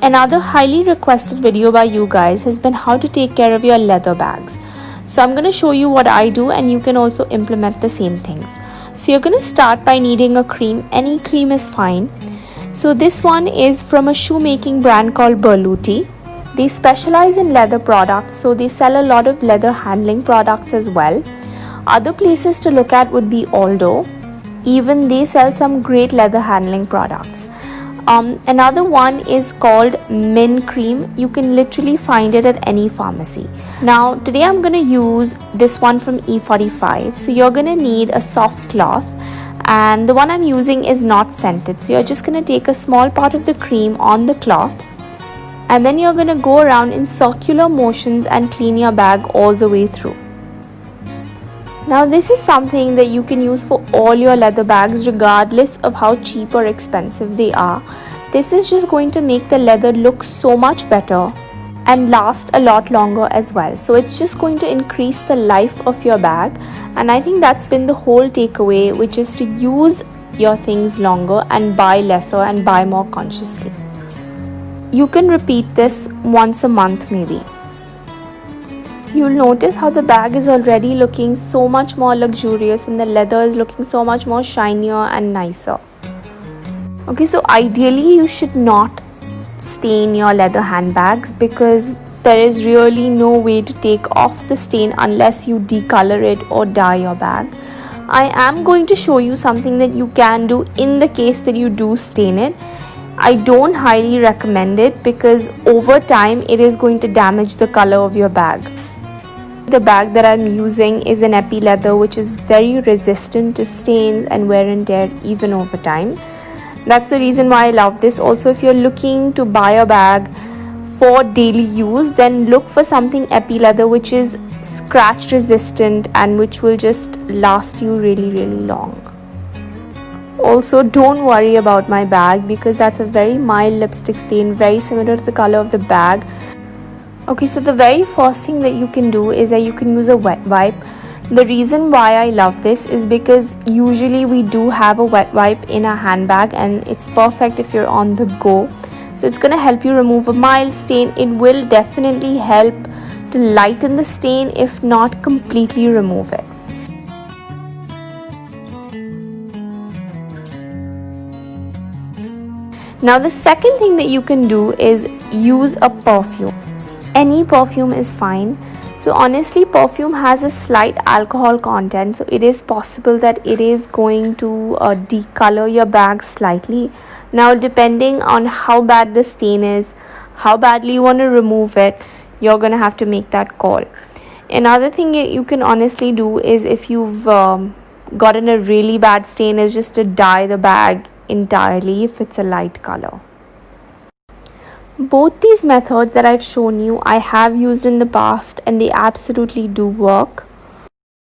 Another highly requested video by you guys has been how to take care of your leather bags. So I'm going to show you what I do and you can also implement the same things. So you're going to start by needing a cream. Any cream is fine. So this one is from a shoemaking brand called Berluti. They specialize in leather products, so they sell a lot of leather handling products as well. Other places to look at would be Aldo. Even they sell some great leather handling products. Another one is called Min Cream. You can literally find it at any pharmacy. Now today I'm going to use this one from E45. So you're going to need a soft cloth, and the one I'm using is not scented. So you're just going to take a small part of the cream on the cloth, and then you're going to go around in circular motions and clean your bag all the way through. Now this is something that you can use for all your leather bags regardless of how cheap or expensive they are. This is just going to make the leather look so much better and last a lot longer as well. So it's just going to increase the life of your bag, and I think that's been the whole takeaway, which is to use your things longer and buy lesser and buy more consciously. You can repeat this once a month maybe. You'll notice how the bag is already looking so much more luxurious and the leather is looking so much more shinier and nicer. Okay, so ideally you should not stain your leather handbags because there is really no way to take off the stain unless you decolor it or dye your bag. I am going to show you something that you can do in the case that you do stain it. I don't highly recommend it because over time it is going to damage the color of your bag. The bag that I'm using is an epi leather, which is very resistant to stains and wear and tear even over time. That's the reason why I love this. Also, if you're looking to buy a bag for daily use, then look for something epi leather which is scratch resistant and which will just last you really long. Also, don't worry about my bag because that's a very mild lipstick stain, very similar to the color of the bag. Okay, so the very first thing that you can do is that you can use a wet wipe. The reason why I love this is because usually we do have a wet wipe in our handbag and it's perfect if you're on the go. So it's going to help you remove a mild stain. It will definitely help to lighten the stain, if not completely remove it. Now the second thing that you can do is use a perfume. Any perfume is fine. So honestly, perfume has a slight alcohol content, so it is possible that it is going to decolor your bag slightly. Now depending on how bad the stain is, how badly you want to remove it, you're going to have to make that call. Another thing you can honestly do is, if you've gotten a really bad stain, is just to dye the bag entirely if it's a light color. Both these methods that I've shown you, I have used in the past and they absolutely do work.